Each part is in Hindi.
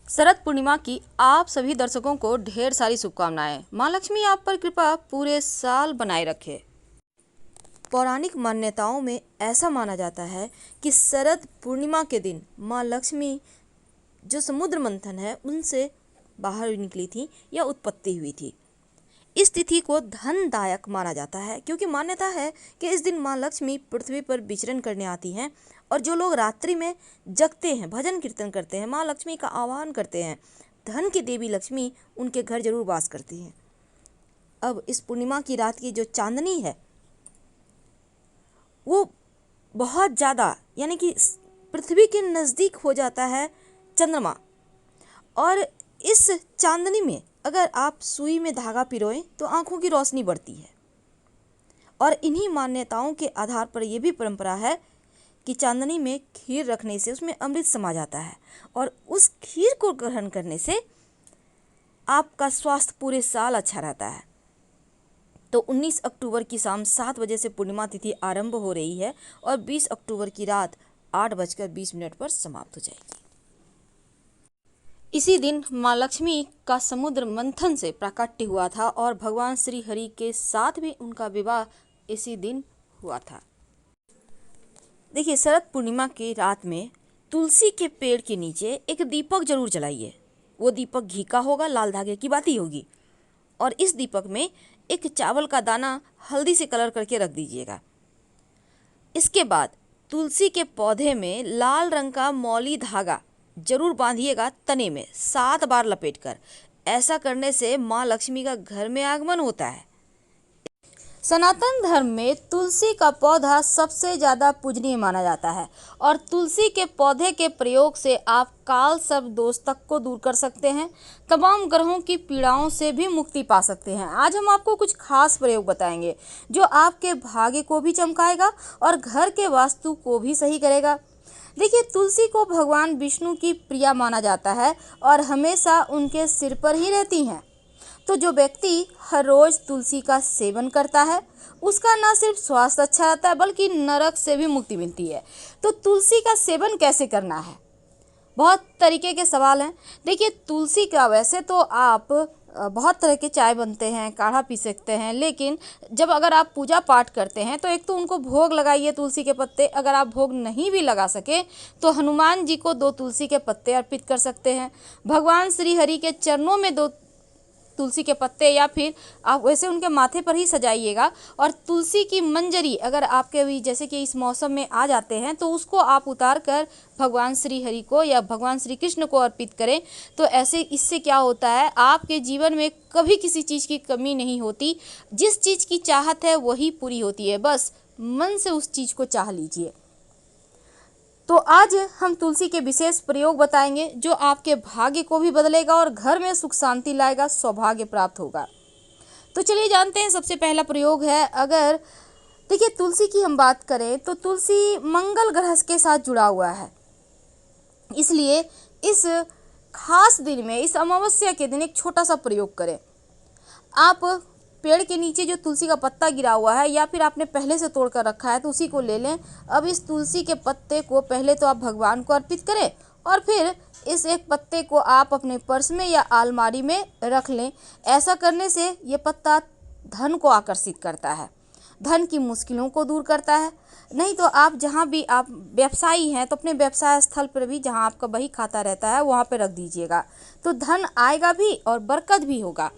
शरद पूर्णिमा की आप सभी दर्शकों को ढेर सारी शुभकामनाएं। माँ लक्ष्मी आप पर कृपा पूरे साल बनाए रखे। पौराणिक मान्यताओं में ऐसा माना जाता है कि शरद पूर्णिमा के दिन माँ लक्ष्मी जो समुद्र मंथन है उनसे बाहर निकली थी या उत्पत्ति हुई थी। इस तिथि को धनदायक माना जाता है क्योंकि मान्यता है कि इस दिन माँ लक्ष्मी पृथ्वी पर विचरण करने आती हैं और जो लोग रात्रि में जगते हैं, भजन कीर्तन करते हैं, माँ लक्ष्मी का आह्वान करते हैं, धन की देवी लक्ष्मी उनके घर जरूर वास करती हैं। अब इस पूर्णिमा की रात की जो चांदनी है वो बहुत ज़्यादा यानी कि पृथ्वी के नज़दीक हो जाता है चंद्रमा, और इस चांदनी में अगर आप सुई में धागा पिरोएं तो आंखों की रोशनी बढ़ती है। और इन्हीं मान्यताओं के आधार पर यह भी परंपरा है कि चांदनी में खीर रखने से उसमें अमृत समा जाता है और उस खीर को ग्रहण करने से आपका स्वास्थ्य पूरे साल अच्छा रहता है। तो 19 अक्टूबर की शाम 7 बजे से पूर्णिमा तिथि आरंभ हो रही है और 20 अक्टूबर की रात 8:20 पर समाप्त हो जाएगी। इसी दिन माँ लक्ष्मी का समुद्र मंथन से प्राकट्य हुआ था और भगवान श्री हरि के साथ भी उनका विवाह इसी दिन हुआ था। देखिए, शरद पूर्णिमा की रात में तुलसी के पेड़ के नीचे एक दीपक जरूर जलाइए। वो दीपक घी का होगा, लाल धागे की बाती होगी, और इस दीपक में एक चावल का दाना हल्दी से कलर करके रख दीजिएगा। इसके बाद तुलसी के पौधे में लाल रंग का मौली धागा जरूर बांधिएगा तने में 7 बार लपेटकर। ऐसा करने से माँ लक्ष्मी का घर में आगमन होता है। सनातन धर्म में तुलसी का पौधा सबसे ज़्यादा पूजनीय माना जाता है और तुलसी के पौधे के प्रयोग से आप काल सर्प दोष तक को दूर कर सकते हैं, तमाम ग्रहों की पीड़ाओं से भी मुक्ति पा सकते हैं। आज हम आपको कुछ खास प्रयोग बताएंगे जो आपके भाग्य को भी चमकाएगा और घर के वास्तु को भी सही करेगा। देखिए, तुलसी को भगवान विष्णु की प्रिया माना जाता है और हमेशा उनके सिर पर ही रहती हैं। तो जो व्यक्ति हर रोज तुलसी का सेवन करता है उसका न सिर्फ स्वास्थ्य अच्छा रहता है बल्कि नरक से भी मुक्ति मिलती है। तो तुलसी का सेवन कैसे करना है, बहुत तरीके के सवाल हैं। देखिए, तुलसी का वैसे तो आप बहुत तरह के चाय बनते हैं, काढ़ा पी सकते हैं, लेकिन जब अगर आप पूजा पाठ करते हैं तो एक तो उनको भोग लगाइए तुलसी के पत्ते। अगर आप भोग नहीं भी लगा सके तो हनुमान जी को 2 तुलसी के पत्ते अर्पित कर सकते हैं। भगवान श्री हरि के चरणों में 2 तुलसी के पत्ते या फिर आप वैसे उनके माथे पर ही सजाइएगा। और तुलसी की मंजरी अगर आपके भी जैसे कि इस मौसम में आ जाते हैं तो उसको आप उतार कर भगवान श्री हरि को या भगवान श्री कृष्ण को अर्पित करें। तो ऐसे इससे क्या होता है, आपके जीवन में कभी किसी चीज़ की कमी नहीं होती। जिस चीज़ की चाहत है वही पूरी होती है, बस मन से उस चीज़ को चाह लीजिए। तो आज हम तुलसी के विशेष प्रयोग बताएंगे जो आपके भाग्य को भी बदलेगा और घर में सुख शांति लाएगा, सौभाग्य प्राप्त होगा। तो चलिए जानते हैं। सबसे पहला प्रयोग है, अगर देखिए तुलसी की हम बात करें तो तुलसी मंगल ग्रह के साथ जुड़ा हुआ है, इसलिए इस खास दिन में, इस अमावस्या के दिन एक छोटा सा प्रयोग करें। आप पेड़ के नीचे जो तुलसी का पत्ता गिरा हुआ है या फिर आपने पहले से तोड़ कर रखा है तो उसी को ले लें। अब इस तुलसी के पत्ते को पहले तो आप भगवान को अर्पित करें और फिर इस एक पत्ते को आप अपने पर्स में या अलमारी में रख लें। ऐसा करने से ये पत्ता धन को आकर्षित करता है, धन की मुश्किलों को दूर करता है। नहीं तो आप जहाँ भी आप व्यवसायी हैं तो अपने व्यवसाय स्थल पर भी जहाँ आपका बही खाता रहता है वहाँ पर रख दीजिएगा, तो धन आएगा भी और बरकत भी होगा।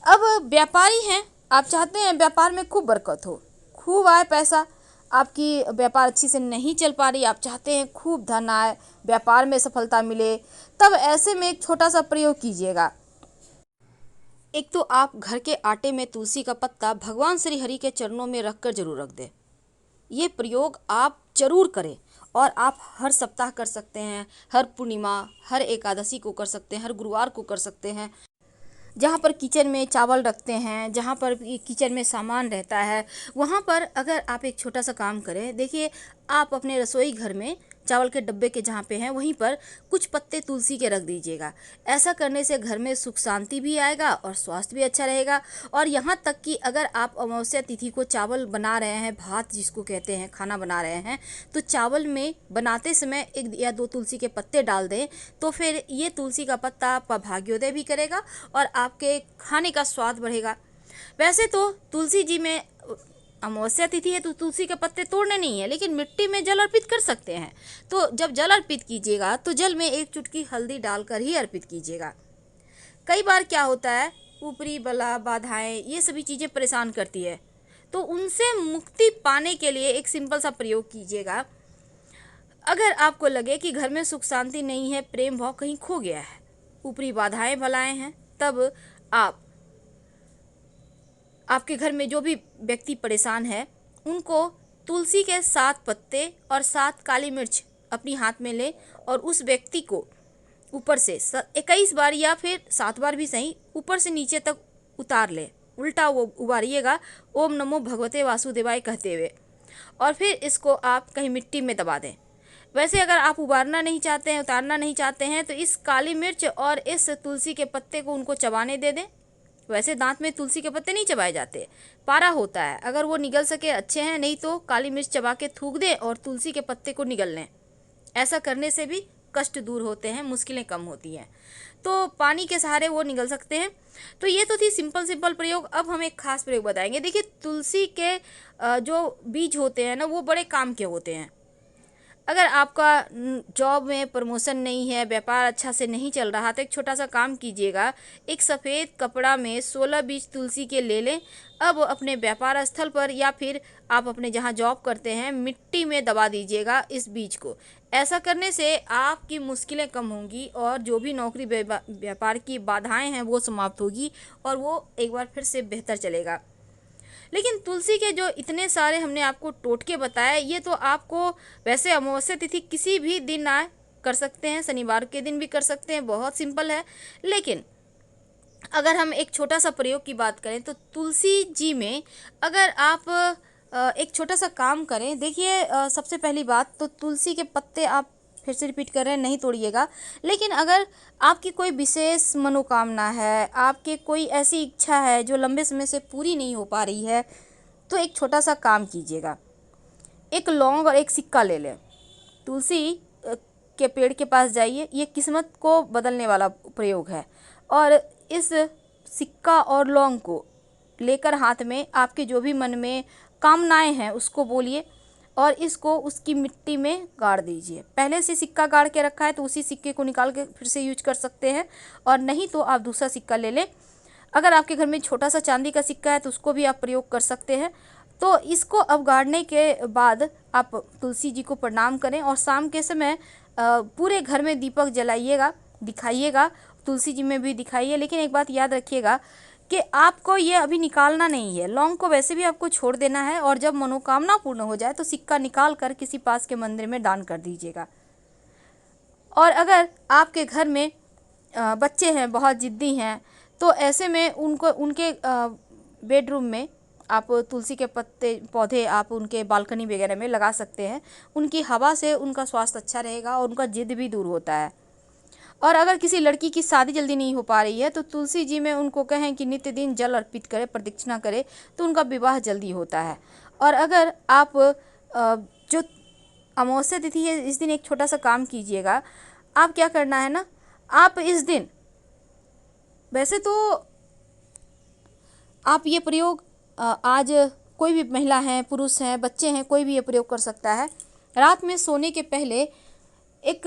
अब व्यापारी हैं, आप चाहते हैं व्यापार में खूब बरकत हो, खूब आए पैसा, आपकी व्यापार अच्छी से नहीं चल पा रही, आप चाहते हैं खूब धन आए, व्यापार में सफलता मिले, तब ऐसे में एक छोटा सा प्रयोग कीजिएगा। एक तो आप घर के आटे में तुलसी का पत्ता भगवान श्री हरि के चरणों में रखकर जरूर रख दें। ये प्रयोग आप जरूर करें और आप हर सप्ताह कर सकते हैं, हर पूर्णिमा, हर एकादशी को कर सकते हैं, हर गुरुवार को कर सकते हैं। जहाँ पर किचन में चावल रखते हैं, जहाँ पर किचन में सामान रहता है, वहाँ पर अगर आप एक छोटा सा काम करें। देखिए, आप अपने रसोई घर में चावल के डब्बे के जहाँ पे हैं वहीं पर कुछ पत्ते तुलसी के रख दीजिएगा। ऐसा करने से घर में सुख शांति भी आएगा और स्वास्थ्य भी अच्छा रहेगा। और यहाँ तक कि अगर आप अमावस्या तिथि को चावल बना रहे हैं, भात जिसको कहते हैं, खाना बना रहे हैं, तो चावल में बनाते समय 1 या 2 तुलसी के पत्ते डाल दें, तो फिर ये तुलसी का पत्ता आपका भाग्योदय भी करेगा और आपके खाने का स्वाद बढ़ेगा। वैसे तो तुलसी जी में अमावस्या तिथि है तो तुलसी के पत्ते तोड़ने नहीं है, लेकिन मिट्टी में जल अर्पित कर सकते हैं। तो जब जल अर्पित कीजिएगा तो जल में 1 चुटकी हल्दी डालकर ही अर्पित कीजिएगा। कई बार क्या होता है, ऊपरी बला, बाधाएं, ये सभी चीज़ें परेशान करती है, तो उनसे मुक्ति पाने के लिए एक सिंपल सा प्रयोग कीजिएगा। अगर आपको लगे कि घर में सुख शांति नहीं है, प्रेम भाव कहीं खो गया है, ऊपरी बाधाएं बलाएं हैं, तब आपके घर में जो भी व्यक्ति परेशान है उनको तुलसी के 7 पत्ते और 7 काली मिर्च अपनी हाथ में ले और उस व्यक्ति को ऊपर से 21 बार या फिर 7 बार भी सही, ऊपर से नीचे तक उतार ले, उल्टा वो उबारिएगा, ओम नमो भगवते वासुदेवाय कहते हुए, और फिर इसको आप कहीं मिट्टी में दबा दें। वैसे अगर आप उबारना नहीं चाहते हैं, उतारना नहीं चाहते हैं, तो इस काली मिर्च और इस तुलसी के पत्ते को उनको चबाने दे दें। वैसे दांत में तुलसी के पत्ते नहीं चबाए जाते, पारा होता है, अगर वो निगल सके अच्छे हैं, नहीं तो काली मिर्च चबा के थूक दें और तुलसी के पत्ते को निगल लें। ऐसा करने से भी कष्ट दूर होते हैं, मुश्किलें कम होती हैं, तो पानी के सहारे वो निगल सकते हैं। तो ये तो थी सिंपल प्रयोग। अब हम एक खास प्रयोग बताएंगे। देखिए, तुलसी के जो बीज होते हैं ना, वो बड़े काम के होते हैं। अगर आपका जॉब में प्रमोशन नहीं है, व्यापार अच्छा से नहीं चल रहा, तो एक छोटा सा काम कीजिएगा, एक सफ़ेद कपड़ा में 16 बीज तुलसी के ले लें। अब अपने व्यापार स्थल पर या फिर आप अपने जहां जॉब करते हैं, मिट्टी में दबा दीजिएगा इस बीज को। ऐसा करने से आपकी मुश्किलें कम होंगी और जो भी नौकरी व्यापार की बाधाएं हैं वो समाप्त होगी और वो एक बार फिर से बेहतर चलेगा। लेकिन तुलसी के जो इतने सारे हमने आपको टोटके बताए, ये तो आपको वैसे अमावस्या तिथि किसी भी दिन आए कर सकते हैं, शनिवार के दिन भी कर सकते हैं, बहुत सिंपल है। लेकिन अगर हम एक छोटा सा प्रयोग की बात करें तो तुलसी जी में अगर आप एक छोटा सा काम करें। देखिए, सबसे पहली बात तो तुलसी के पत्ते आप फिर से रिपीट कर रहे हैं, नहीं तोड़िएगा। लेकिन अगर आपकी कोई विशेष मनोकामना है, आपके कोई ऐसी इच्छा है जो लंबे समय से पूरी नहीं हो पा रही है, तो एक छोटा सा काम कीजिएगा। एक लौंग और एक सिक्का ले लें, तुलसी के पेड़ के पास जाइए, ये किस्मत को बदलने वाला प्रयोग है। और इस सिक्का और लौंग को लेकर हाथ में आपके जो भी मन में कामनाएं हैं उसको बोलिए और इसको उसकी मिट्टी में गाड़ दीजिए। पहले से सिक्का गाड़ के रखा है तो उसी सिक्के को निकाल के फिर से यूज कर सकते हैं, और नहीं तो आप दूसरा सिक्का ले लें। अगर आपके घर में छोटा सा चांदी का सिक्का है तो उसको भी आप प्रयोग कर सकते हैं। तो इसको अब गाड़ने के बाद आप तुलसी जी को प्रणाम करें और शाम के समय पूरे घर में दीपक जलाइएगा, दिखाइएगा, तुलसी जी में भी दिखाइए। लेकिन एक बात याद रखिएगा कि आपको ये अभी निकालना नहीं है, लौंग को वैसे भी आपको छोड़ देना है, और जब मनोकामना पूर्ण हो जाए तो सिक्का निकाल कर किसी पास के मंदिर में दान कर दीजिएगा। और अगर आपके घर में बच्चे हैं, बहुत ज़िद्दी हैं, तो ऐसे में उनको उनके बेडरूम में आप तुलसी के पत्ते पौधे आप उनके बालकनी वगैरह में लगा सकते हैं। उनकी हवा से उनका स्वास्थ्य अच्छा रहेगा और उनका जिद भी दूर होता है। और अगर किसी लड़की की शादी जल्दी नहीं हो पा रही है तो तुलसी जी में उनको कहें कि नित्य दिन जल अर्पित करें, प्रदक्षिणा करें, तो उनका विवाह जल्दी होता है। और अगर आप जो अमावस्या तिथि है इस दिन एक छोटा सा काम कीजिएगा। आप क्या करना है ना, आप इस दिन, वैसे तो आप ये प्रयोग आज कोई भी महिला है, पुरुष हैं, बच्चे हैं, कोई भी ये प्रयोग कर सकता है। रात में सोने के पहले एक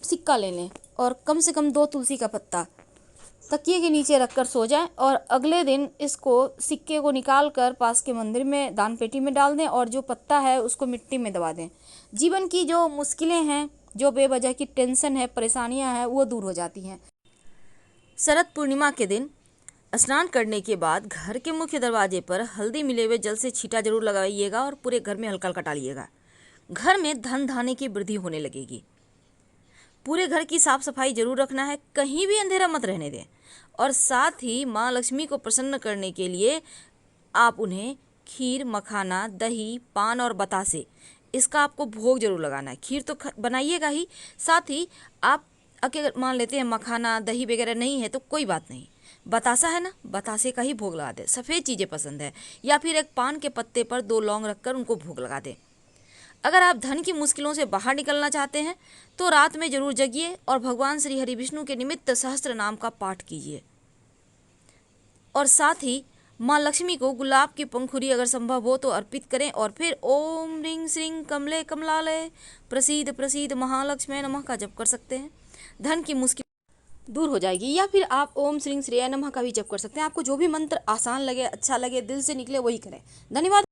सिक्का ले लें और कम से कम 2 तुलसी का पत्ता तकिए के नीचे रखकर सो जाएं, और अगले दिन इसको सिक्के को निकाल कर पास के मंदिर में दान पेटी में डाल दें और जो पत्ता है उसको मिट्टी में दबा दें। जीवन की जो मुश्किलें हैं, जो बेवजह की टेंशन है, परेशानियां हैं, वो दूर हो जाती हैं। शरद पूर्णिमा के दिन स्नान करने के बाद घर के मुख्य दरवाजे पर हल्दी मिले हुए जल से छींटा जरूर लगाइएगा और पूरे घर में हल्का हल्का डालिएगा। घर में धन धान्य की वृद्धि होने लगेगी। पूरे घर की साफ सफाई जरूर रखना है, कहीं भी अंधेरा मत रहने दें। और साथ ही माँ लक्ष्मी को प्रसन्न करने के लिए आप उन्हें खीर, मखाना, दही, पान और बतासे इसका आपको भोग जरूर लगाना है। खीर तो बनाइएगा ही, साथ ही आप अगर मान लेते हैं मखाना दही वगैरह नहीं है तो कोई बात नहीं, बतासा है ना, बतासे का ही भोग लगा दें। सफ़ेद चीज़ें पसंद है, या फिर एक पान के पत्ते पर 2 लौंग रखकर उनको भोग लगा दें। अगर आप धन की मुश्किलों से बाहर निकलना चाहते हैं तो रात में जरूर जगिए और भगवान श्री हरि विष्णु के निमित्त सहस्त्र नाम का पाठ कीजिए। और साथ ही माँ लक्ष्मी को गुलाब की पंखुड़ी अगर संभव हो तो अर्पित करें, और फिर ओम ह्रीं श्रीं कमले कमलालय प्रसीद प्रसीद महालक्ष्मी नमः का जप कर सकते हैं। धन की मुश्किल दूर हो जाएगी। या फिर आप ओम श्रीं श्रेय नमः का भी जप कर सकते हैं। आपको जो भी मंत्र आसान लगे, अच्छा लगे, दिल से निकले वही करें। धन्यवाद।